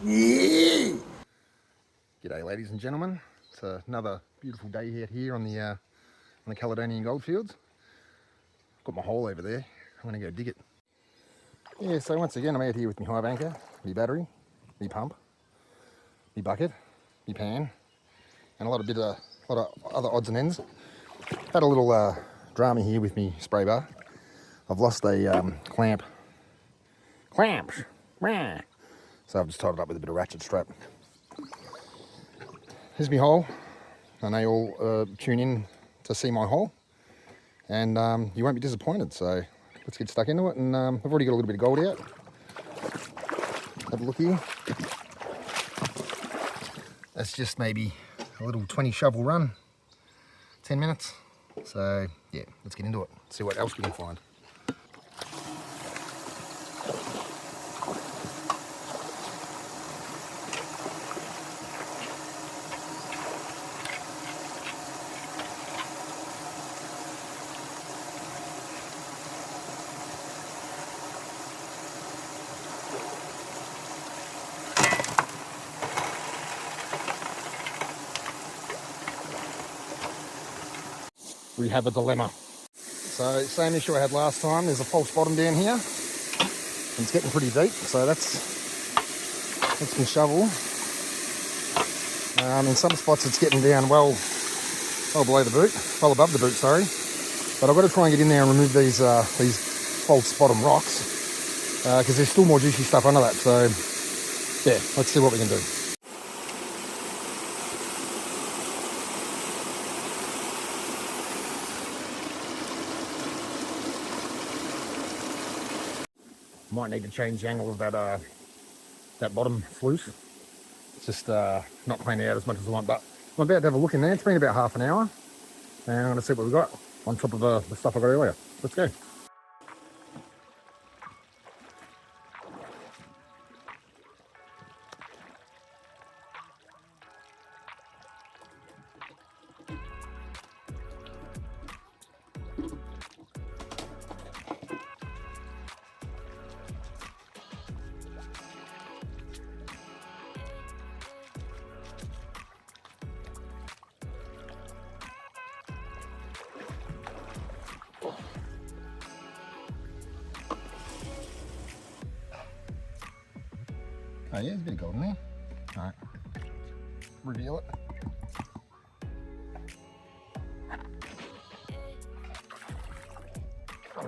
Yeah. G'day, ladies and gentlemen. It's another beautiful day out here on the Caledonian goldfields. I've got my hole over there. I'm going to go dig it. Yeah, so once again, I'm out here with my hive anchor, my battery, my pump, my bucket, my pan, and a lot of other odds and ends. Had a little drama here with me spray bar. I've lost a clamps. So I've just tied it up with a bit of ratchet strap. Here's my hole. I know you all tune in to see my hole, and you won't be disappointed. So let's get stuck into it. And I've already got a little bit of gold out. Have a look here. That's just maybe a little 20 shovel run, 10 minutes. So yeah, let's get into it. See what else we can find. We have a dilemma. So same issue I had last time. There's a false bottom down here. And it's getting pretty deep, so that's my shovel. In some spots it's getting down well below the boot, well above the boot, sorry. But I've got to try and get in there and remove these false bottom rocks because there's still more juicy stuff under that. So yeah, let's see what we can do. Might need to change the angle of that bottom sluice. It's just not playing out as much as I want, but I'm about to have a look in there. It's been about half an hour, and I'm going to see what we've got on top of the stuff I got earlier. Let's go. Oh yeah, there's a bit of gold in there. Alright, reveal it.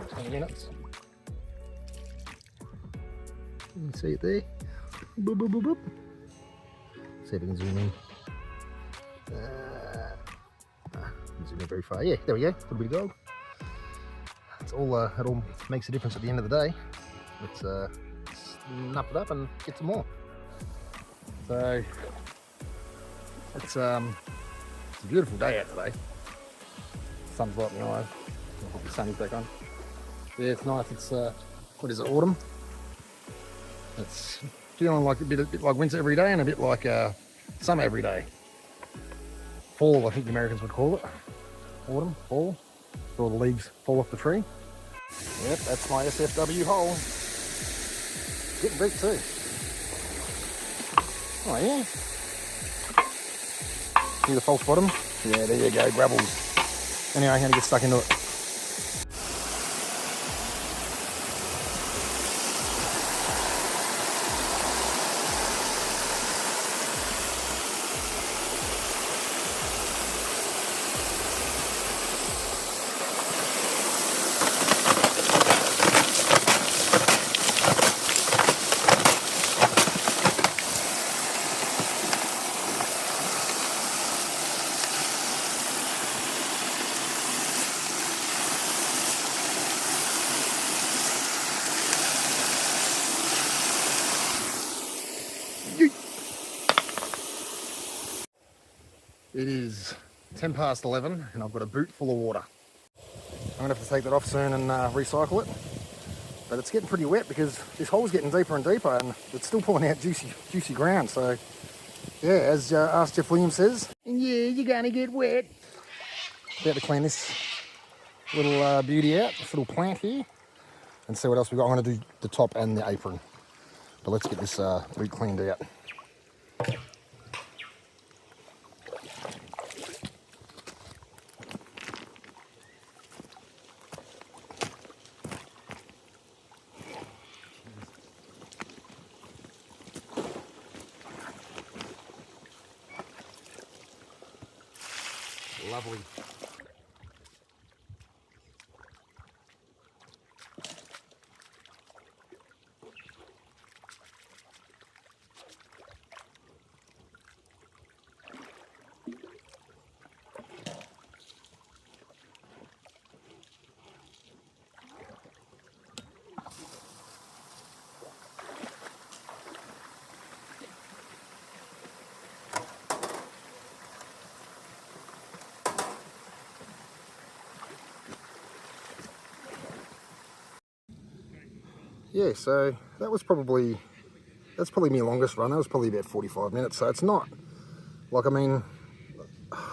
20 minutes. You can see it there. Boop, boop, boop, boop. See if we can zoom in. Zoom in very far. Yeah, there we go. A little bit of gold. It's all. It all makes a difference at the end of the day. Let's nut it up and get some more. So it's a beautiful day out today. Sun's right in the eyes. I'll put the sunnies back on. Yeah, it's nice. It's what is it? Autumn. It's feeling like a bit like winter every day and a bit like summer every day. Fall, I think the Americans would call it. Autumn, fall. All the leaves fall off the tree. Yep, that's my SFW hole. Getting deep too. Oh yeah. See the false bottom? Yeah, there you go, gravels. Anyway, I'm gonna get stuck into it. It is 10 past 11 and I've got a boot full of water. I'm gonna have to take that off soon and recycle it. But it's getting pretty wet because this hole's getting deeper and deeper and it's still pulling out juicy ground. So yeah, as Ask Jeff Williams says, yeah, you're gonna get wet. About to clean this little beauty out, this little plant here, and see what else we got. I'm gonna do the top and the apron. But let's get this boot cleaned out. Lovely. Yeah, so that's probably my longest run. That was probably about 45 minutes. So it's not like, I mean,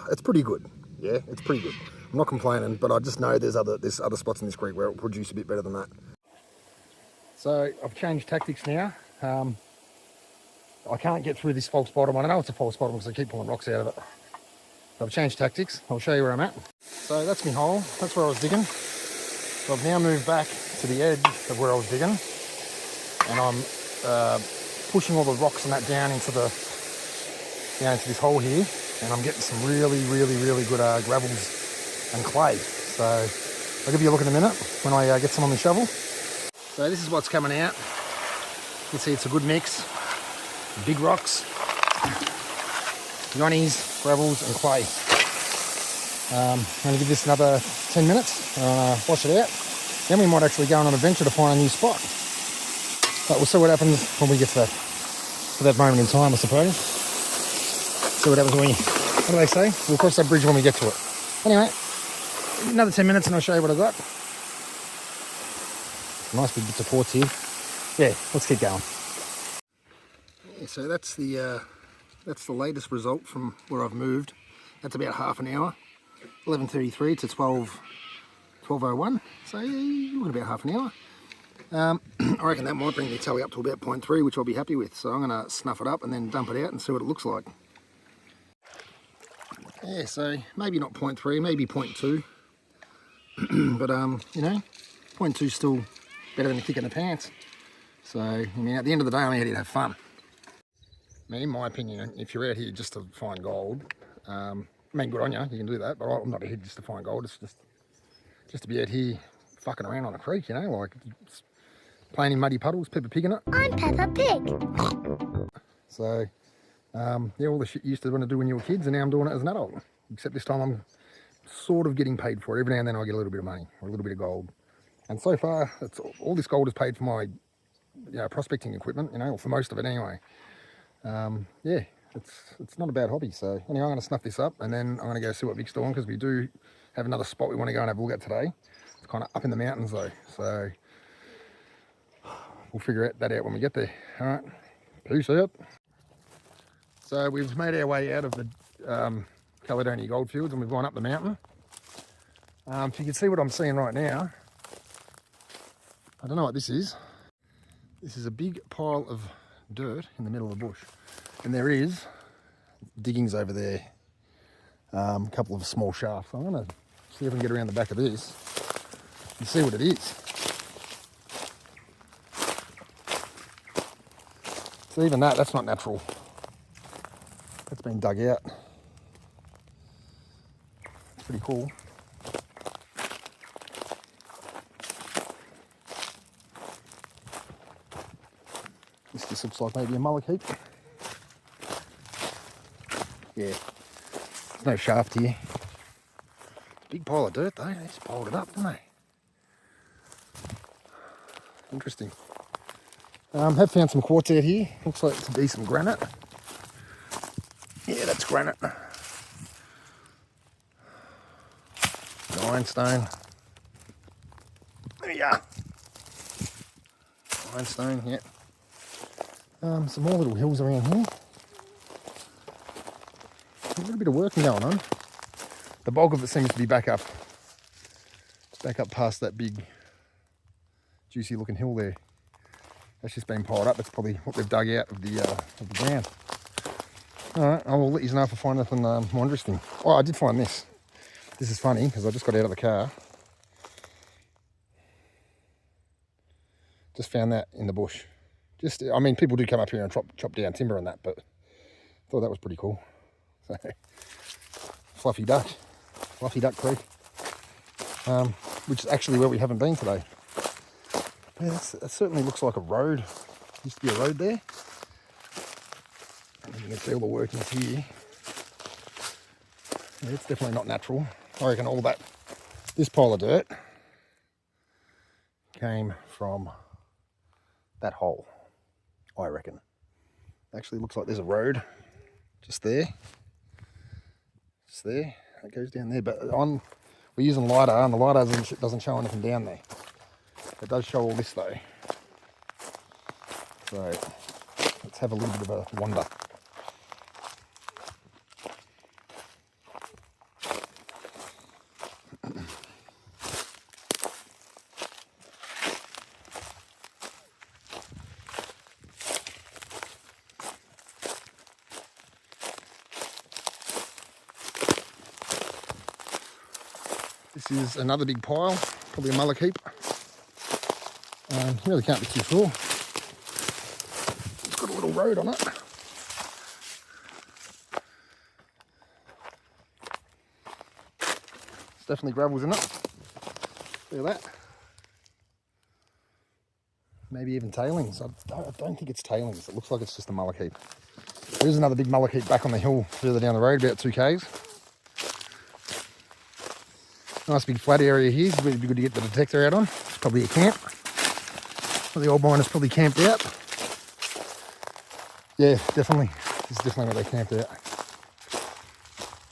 it's pretty good. Yeah, it's pretty good. I'm not complaining, but I just know there's other spots in this creek where it'll produce a bit better than that. So I've changed tactics now. I can't get through this false bottom. I know it's a false bottom because I keep pulling rocks out of it. So I've changed tactics. I'll show you where I'm at. So that's my hole. That's where I was digging. So I've now moved back to the edge of where I was digging, and I'm pushing all the rocks and that down into this hole here, and I'm getting some really good gravels and clay. So I'll give you a look in a minute when I get some on the shovel. So this is what's coming out. You can see it's a good mix. Big rocks, yonnies, gravels and clay. I'm going to give this another 10 minutes, wash it out. Then we might actually go on an adventure to find a new spot. But we'll see what happens when we get to that moment in time, I suppose. See what happens when what do they say? We'll cross that bridge when we get to it. Anyway, another 10 minutes and I'll show you what I got. Nice big bits of quartz here. Yeah, let's keep going. Yeah, so that's the latest result from where I've moved. That's about half an hour. 11:33 to 12:01. So yeah, looking about half an hour. I reckon that might bring the tally up to about 0.3, which I'll be happy with. So I'm going to snuff it up and then dump it out and see what it looks like. Yeah, so maybe not 0.3, maybe 0.2. But you know, 0.2 is still better than a kick in the pants. So I mean, at the end of the day, I'm out here to have fun. I mean, in my opinion, if you're out here just to find gold, I mean, good on you, you can do that, but I'm not out here just to find gold. It's just to be out here fucking around on a creek, you know, like playing in muddy puddles, Peppa Pig in it. I'm Peppa Pig. So, yeah, all the shit you used to want to do when you were kids, and now I'm doing it as an adult. Except this time I'm sort of getting paid for it. Every now and then I get a little bit of money, or a little bit of gold. And so far, all this gold is paid for my prospecting equipment, you know, or for most of it anyway. Yeah, it's not a bad hobby. So anyway, I'm going to snuff this up, and then I'm going to go see what Vic's doing, because we do have another spot we want to go and have a look at today. It's kind of up in the mountains though, so we'll figure that out when we get there. All right, peace out. So we've made our way out of the Caledonia goldfields, and we've gone up the mountain. If you can see what I'm seeing right now, I don't know what this is. This is a big pile of dirt in the middle of the bush, and there is diggings over there, a couple of small shafts. I'm going to see if I can get around the back of this and see what it is. So even that's not natural. That's been dug out. It's pretty cool. This just looks like maybe a mullock heap. Yeah, there's no shaft here. Big pile of dirt though, they just piled it up, didn't they? Interesting. Have found some quartz out here. Looks like to be some granite. Yeah, that's granite. Ironstone. There you are. Ironstone, yeah. Some more little hills around here. A little bit of working going on. The bulk of it seems to be back up past that big, juicy looking hill there. That's just been piled up. That's probably what they've dug out of the ground. All right, I will let you know if I find anything more interesting. Oh, I did find this. This is funny because I just got out of the car. Just found that in the bush. I mean, people do come up here and chop down timber and that, but I thought that was pretty cool. So, Fluffy Duck Creek, which is actually where we haven't been today. Yeah, that certainly looks like a road. Used to be a road there. And you can see all the workings here. Yeah, it's definitely not natural. I reckon all that, this pile of dirt came from that hole, I reckon. Actually looks like there's a road just there. Just there. It goes down there. But we're using LiDAR, and the LiDAR doesn't show anything down there. It does show all this though. So let's have a little bit of a wander. This is another big pile, probably a mullock heap. Really can't be too sure. It's got a little road on it. It's definitely gravel's in it. Look at that. Maybe even tailings. I don't think it's tailings. It looks like it's just a mullock heap. There's another big mullock heap back on the hill further down the road, about 2 k's. Nice big flat area here. It's really good to get the detector out on. It's probably a camp. The old miners probably camped out. Yeah, definitely. This is definitely where they camped out.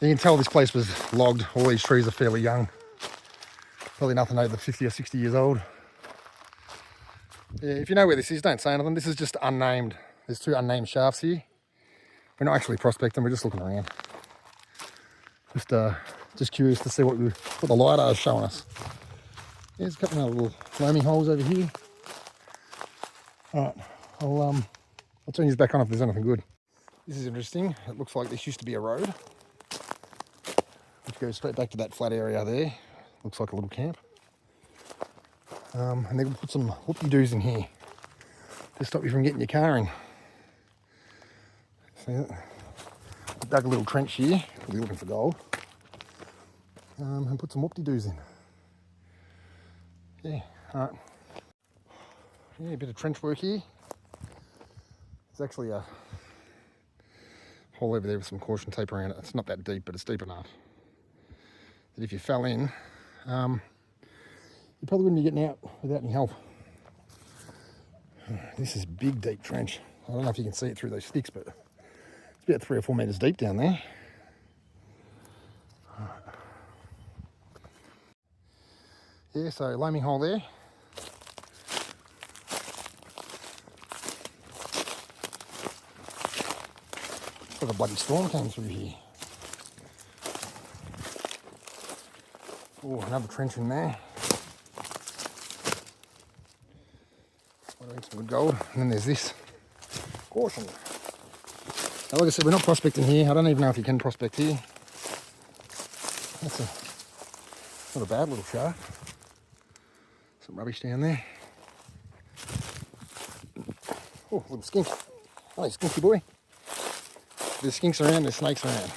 You can tell this place was logged. All these trees are fairly young. Probably nothing over 50 or 60 years old. Yeah, if you know where this is, don't say anything. This is just unnamed. There's 2 unnamed shafts here. We're not actually prospecting, we're just looking around. Just curious to see what the LiDAR is showing us. Yeah, there's a couple of little loamy holes over here. Alright, I'll turn these back on if there's anything good. This is interesting. It looks like this used to be a road, which goes straight back to that flat area there. Looks like a little camp. And they're going to put some whoopie-doos in here to stop you from getting your car in. See that? Dug a little trench here. We're looking for gold. And put some whoopie-doos in. Yeah, alright. Yeah, a bit of trench work here. There's actually a hole over there with some caution tape around it. It's not that deep, but it's deep enough that if you fell in, you probably wouldn't be getting out without any help. This is a big, deep trench. I don't know if you can see it through those sticks, but it's about 3 or 4 metres deep down there. Yeah, so loaming hole there. Looks like a bloody storm came through here. Oh, another trench in there. Some good gold. And then there's this. Caution. Now, like I said, we're not prospecting here. I don't even know if you can prospect here. That's not a bad little shaft. Some rubbish down there. Oh, little skink. Hey, skinky boy. There's skinks around, there's snakes around.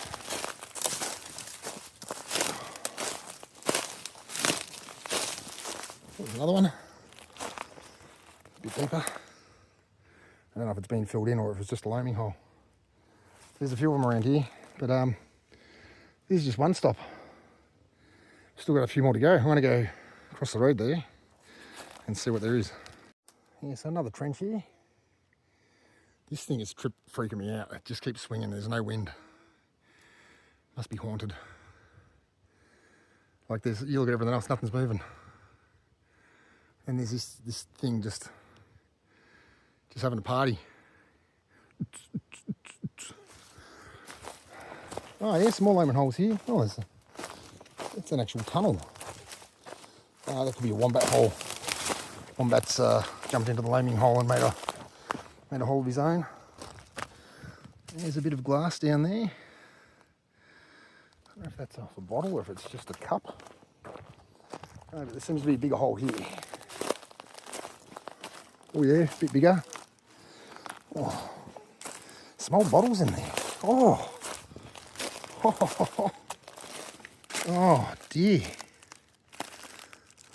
There's another one. A bit deeper. I don't know if it's been filled in or if it's just a loaming hole. There's a few of them around here, but this is just one stop. Still got a few more to go. I'm going to go across the road there and see what there is. Yeah, so another trench here. This thing is freaking me out. It just keeps swinging. There's no wind. Must be haunted. Like you look at everything else, nothing's moving. And there's this thing just having a party. Oh yeah, some more loaming holes here. Oh, that's an actual tunnel. That could be a wombat hole. Wombats jumped into the loaming hole and made a hole of his own. There's a bit of glass down there. I don't know if that's off a bottle or if it's just a cup. Oh, but there seems to be a bigger hole here. Oh yeah, a bit bigger. Oh, some old bottles in there. Oh, oh dear.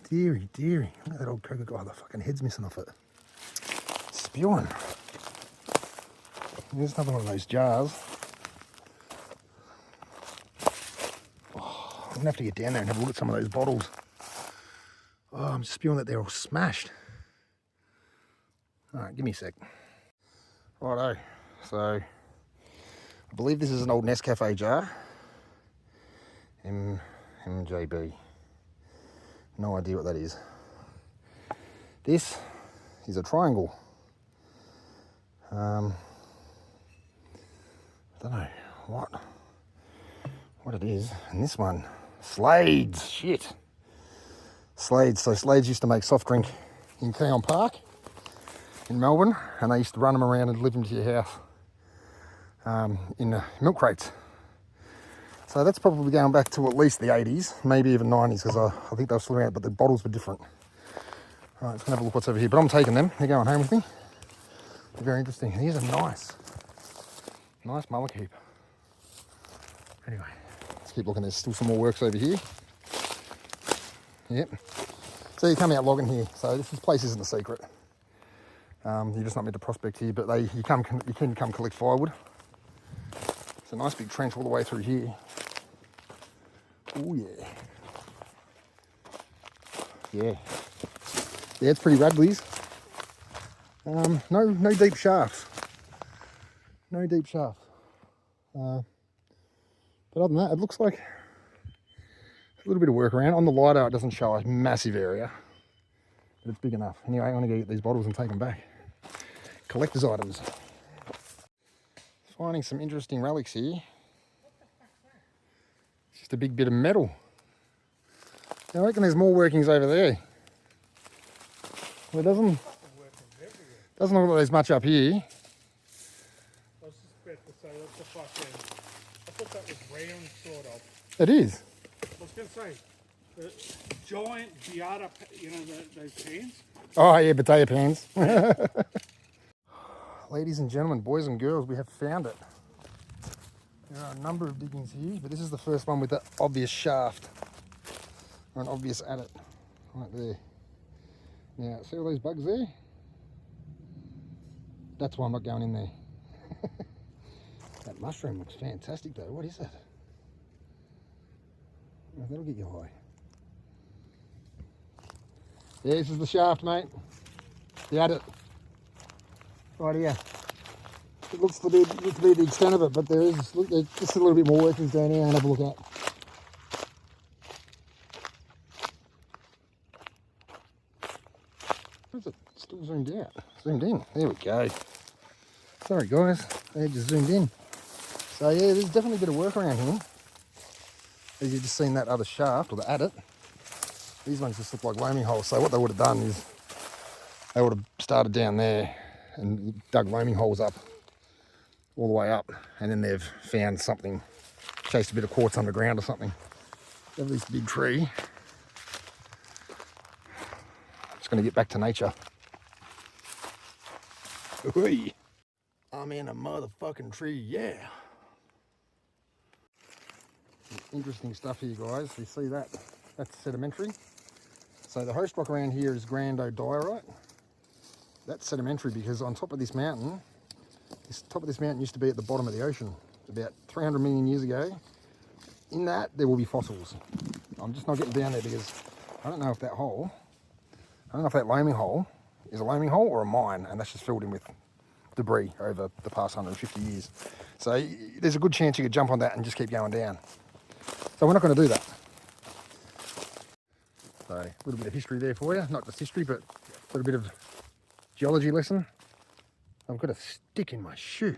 Deary, deary. Look at that old Coca-Cola. The fucking head's missing off it. Spewing. There's another one of those jars. Oh, I'm going to have to get down there and have a look at some of those bottles. Oh, I'm spewing that they're all smashed. All right, give me a sec. Righto. So, I believe this is an old Nescafe jar. MJB. No idea what that is. This is a triangle. I don't know what it is. And this one, Slades. Shit. Slades. So Slades used to make soft drink in Keon Park in Melbourne, and they used to run them around and deliver them to your house in milk crates. So that's probably going back to at least the 80s, maybe even 90s, because I think they were still around, but the bottles were different. All right, let's have a look what's over here. But I'm taking them. They're going home with me. They're very interesting. And here's a nice mullock heap. Anyway, let's keep looking. There's still some more works over here. Yep. So you come out logging here. So this place isn't a secret. You're just not meant to prospect here, but you can come collect firewood. It's a nice big trench all the way through here. Oh yeah. Yeah, it's pretty rad, Liz. No deep shafts. No deep shafts. But other than that, it looks like a little bit of work around. On the LiDAR, it doesn't show a massive area, but it's big enough. Anyway, I'm going to get these bottles and take them back. Collector's items. Finding some interesting relics here. It's just a big bit of metal. I reckon there's more workings over there. Well, it doesn't look like there's much up here. I was just about to say, that's a fucking... I thought that was round, sort of. It is. I was going to say, the giant Giada, you know, those pans. Oh yeah, potato pans. Ladies and gentlemen, boys and girls, we have found it. There are a number of diggings here, but this is the first one with the obvious shaft. Or an obvious adit. Right there. Now, see all those bugs there? That's why I'm not going in there. That mushroom looks fantastic though. What is that? Oh, that'll get you high. Yeah, this is the shaft, mate. The adit. Right here. It looks to be the extent of it, but there is just a little bit more workings down here and have a look at. Where's it still zoomed out? Zoomed in. There we go. Sorry guys, they just zoomed in. So yeah, there's definitely a bit of work around here. As you've just seen that other shaft, or the adit. These ones just look like loaming holes. So what they would have done is they would have started down there and dug loaming holes up all the way up, and then they've found something, chased a bit of quartz underground or something. They have this big tree. Just going to get back to nature. Ooh. I'm in a motherfucking tree, yeah. Interesting stuff here, guys. You see that? That's sedimentary. So the host rock around here is granodiorite. That's sedimentary because on top of this mountain, used to be at the bottom of the ocean about 300 million years ago. In that, there will be fossils. I'm just not getting down there because I don't know if that loaming hole is a loaming hole or a mine, and that's just filled in with debris over the past 150 years. So there's a good chance you could jump on that and just keep going down. So we're not going to do that. So a little bit of history there for you. Not just history, but a little bit of geology lesson. I've got a stick in my shoe.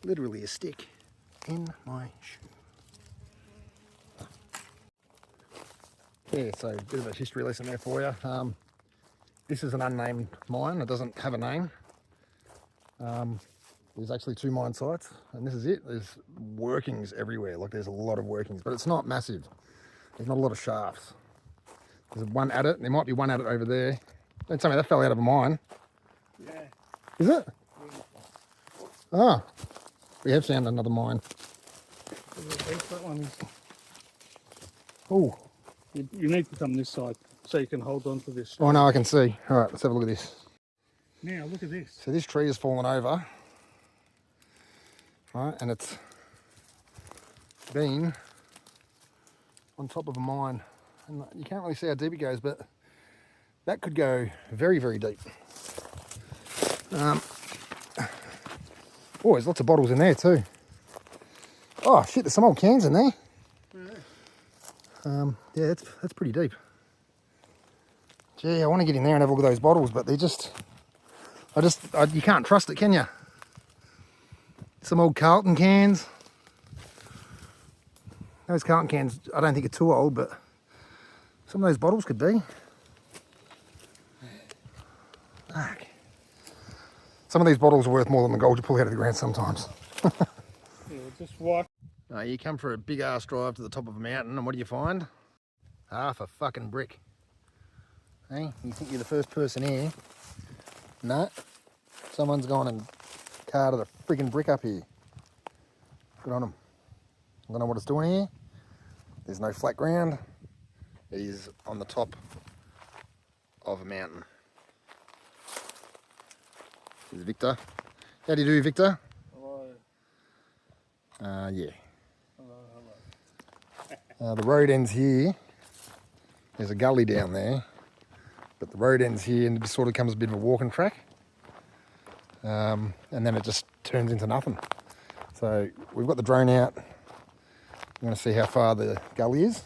Literally a stick in my shoe. Yeah, so a bit of a history lesson there for you. this is an unnamed mine. It doesn't have a name. There's actually 2 mine sites, and this is it. There's workings everywhere. Like, there's a lot of workings, but it's not massive. There's not a lot of shafts. There's one at it. There might be one at it over there. Don't tell me that fell out of a mine. Yeah. Is it? Ah, we have found another mine. That one is. Oh. You need to come this side so you can hold on to this. Oh no, I can see. All right, let's have a look at this. Now look at this. So this tree has fallen over, right, and it's been on top of a mine. And you can't really see how deep it goes, but that could go very, very deep. Oh, there's lots of bottles in there too. Oh shit, there's some old cans in there. Yeah, that's pretty deep. Gee, I want to get in there and have a look at those bottles, but they're just, you can't trust it, can you? Some old Carlton cans. Those Carlton cans, I don't think are too old, but some of those bottles could be. Fuck. Some of these bottles are worth more than the gold you pull out of the ground sometimes. Yeah, just watch. You come for a big ass drive to the top of a mountain, and what do you find? Half a fucking brick. Hey, you think you're the first person here? No. Someone's gone and carted a friggin' brick up here. Good on them. I don't know what it's doing here. There's no flat ground. It is on the top of a mountain. This is Victor. How do you do, Victor? Hello. Yeah. Hello. The road ends here. There's a gully down there, but the road ends here and it just sort of becomes a bit of a walking track. And then it just turns into nothing. So we've got the drone out. I'm going to see how far the gully is.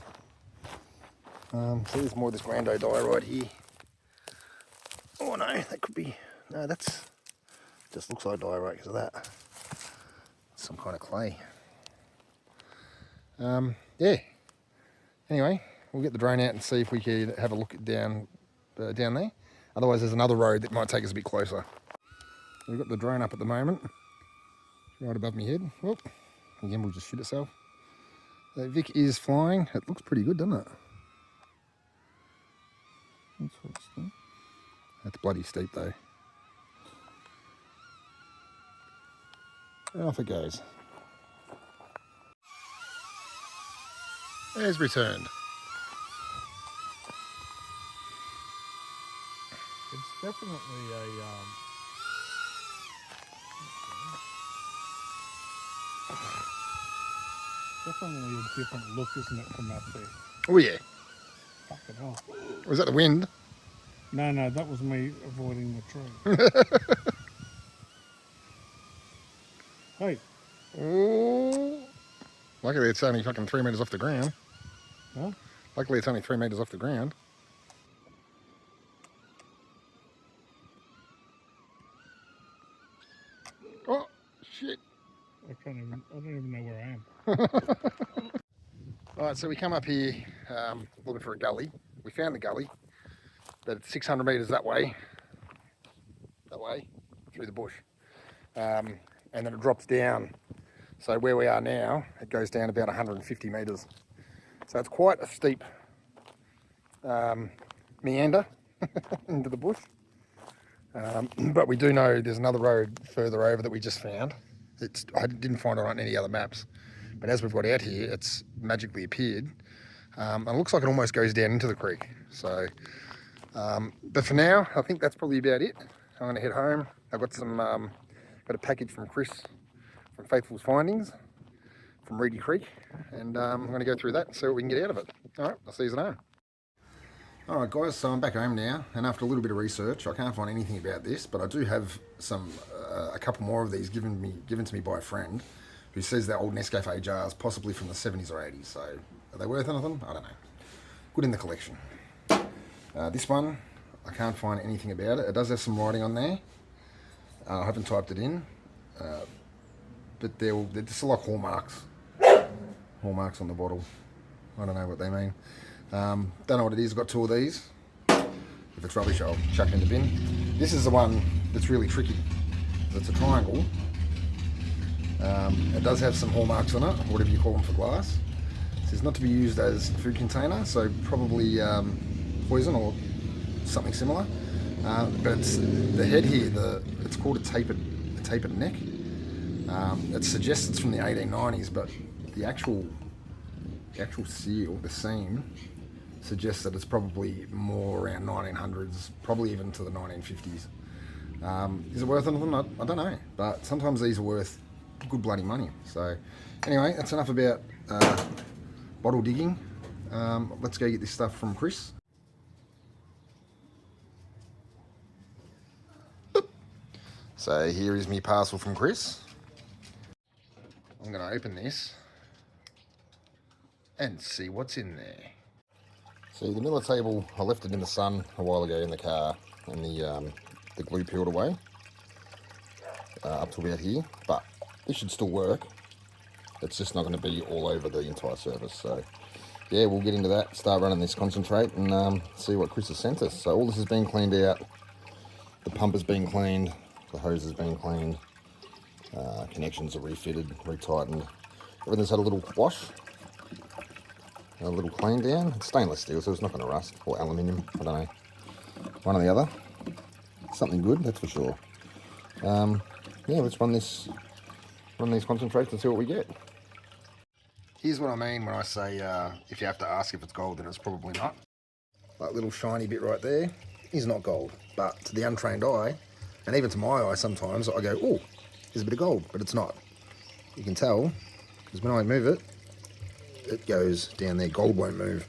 So there's more of this granodiorite here. Oh no, that could be, no, that's, just looks like diorite because of that. Some kind of clay. Yeah. Anyway, we'll get the drone out and see if we can have a look down there. Otherwise, there's another road that might take us a bit closer. We've got the drone up at the moment, right above my head. Whoop. Again, we'll just shoot itself. Vic is flying. It looks pretty good, doesn't it? That's bloody steep though. And off it goes. There's returned. It's definitely a definitely a different look, isn't it, from up there? Oh yeah. Fucking hell. Was that the wind? No, that was me avoiding the tree. Hey. Oh. Luckily it's only fucking 3 metres off the ground. Huh? Luckily it's only 3 metres off the ground. Oh, shit. I don't even know where I am. Alright, so we come up here looking for a gully. We found the gully, but it's 600 metres that way, through the bush. And then it drops down. So where we are now, it goes down about 150 metres. So it's quite a steep meander into the bush. But we do know there's another road further over that we just found. I didn't find it on any other maps. But as we've got out here, it's magically appeared. And it looks like it almost goes down into the creek. So, but for now, I think that's probably about it. I'm going to head home. I've got got a package from Chris from Faithful's Findings from Reedy Creek, and I'm going to go through that and see what we can get out of it. All right, I'll see you at home. All right, guys, so I'm back home now, and after a little bit of research, I can't find anything about this, but I do have a couple more of these given to me by a friend who says they're old Nescafe jars, possibly from the 70s or 80s. So are they worth anything? I don't know. Good in the collection. This one, I can't find anything about it. It does have some writing on there. I haven't typed it in, but they're just like hallmarks on the bottle. I don't know what they mean. Don't know what it is. I've got 2 of these. The If it's rubbish, I'll chuck it in the bin. This is the one that's really tricky. It's a triangle. It does have some hallmarks on it, or whatever you call them for glass. It says not to be used as a food container, so probably poison or something similar. But it's the head here. It's called a tapered neck. It suggests it's from the 1890s, but the actual seal, the seam, suggests that it's probably more around 1900s, probably even to the 1950s. Is it worth anything? I don't know, but sometimes these are worth good bloody money. So anyway, that's enough about bottle digging. Let's go get this stuff from Chris. So here is my parcel from Chris. I'm going to open this and see what's in there. See, the Miller table, I left it in the sun a while ago in the car, and the glue peeled away up to about here, but this should still work. It's just not going to be all over the entire surface. So yeah, we'll get into that, start running this concentrate, and see what Chris has sent us. So all this has been cleaned out. The pump has been cleaned, the hose has been cleaned, connections are refitted, retightened. Everything's had a little wash, a little clean down. It's stainless steel, so it's not going to rust, or aluminium, I don't know. One or the other. Something good, that's for sure. Yeah, let's run these concentrates and see what we get. Here's what I mean when I say if you have to ask if it's gold, then it's probably not. That little shiny bit right there is not gold, but to the untrained eye, and even to my eye sometimes, I go, oh, there's a bit of gold, but it's not. You can tell, because when I move it, it goes down there. Gold won't move.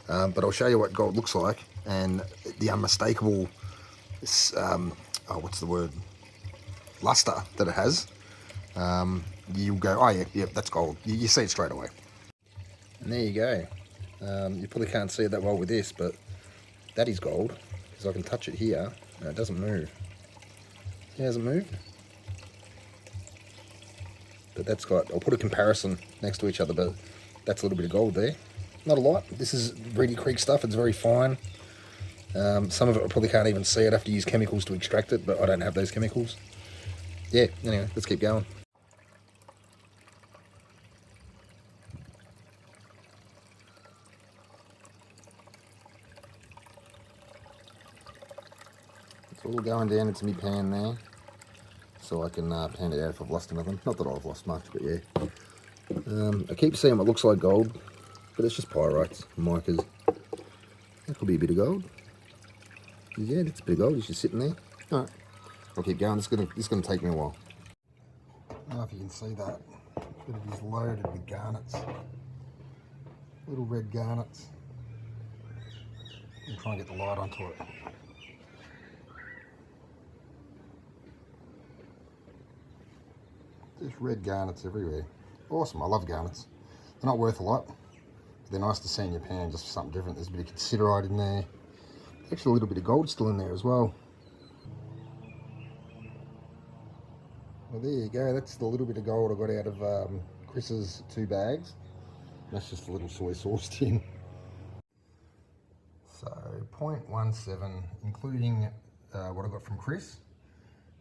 But I'll show you what gold looks like, and the unmistakable, what's the word? Luster that it has. You'll go, oh yeah, that's gold. You see it straight away. And there you go. You probably can't see it that well with this, but that is gold, because I can touch it here, and it doesn't move. It hasn't moved. But that's got, I'll put a comparison next to each other, but that's a little bit of gold there. Not a lot. This is Reedy Creek stuff. It's very fine. Some of it I probably can't even see. I'd have to use chemicals to extract it, but I don't have those chemicals. Yeah, anyway, let's keep going. It's all going down into my pan there, so I can pan it out if I've lost anything. Not that I've lost much, but yeah. I keep seeing what looks like gold, but it's just pyrites, micas. That could be a bit of gold. Yeah, it's a bit of gold. It's just sitting there. All right, I'll keep going. This is gonna take me a while. I don't know if you can see that, but it is loaded with garnets. Little red garnets. I'm trying to get the light onto it. There's red garnets everywhere. Awesome, I love garnets. They're not worth a lot, but they're nice to see in your pan just for something different. There's a bit of cassiterite in there. Actually a little bit of gold still in there as well. Well, there you go. That's the little bit of gold I got out of Chris's 2 bags. That's just a little soy sauce tin. So 0.17, including what I got from Chris,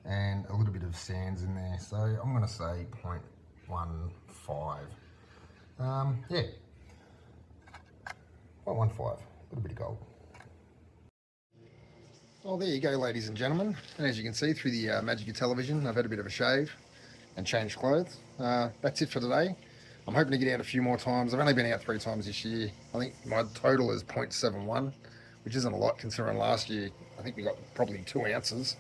and a little bit of sands in there. So I'm going to say 0.15. Yeah, 0.15, a little bit of gold. Well, there you go, ladies and gentlemen. And as you can see through the magic of television, I've had a bit of a shave and changed clothes. That's it for today. I'm hoping to get out a few more times. I've only been out 3 times this year. I think my total is 0.71, which isn't a lot considering last year I think we got probably 2 ounces.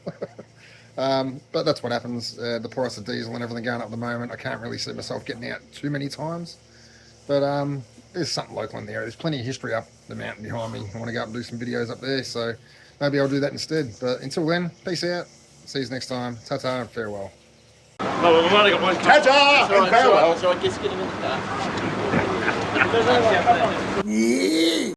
But that's what happens. The price of diesel and everything going up at the moment, I can't really see myself getting out too many times. But there's something local in there. There's plenty of history up the mountain behind me. I want to go up and do some videos up there, so maybe I'll do that instead. But until then, peace out. See you next time. Ta-ta and farewell. No, we've only got one. Ta-ta and farewell. So I guess get him in the car.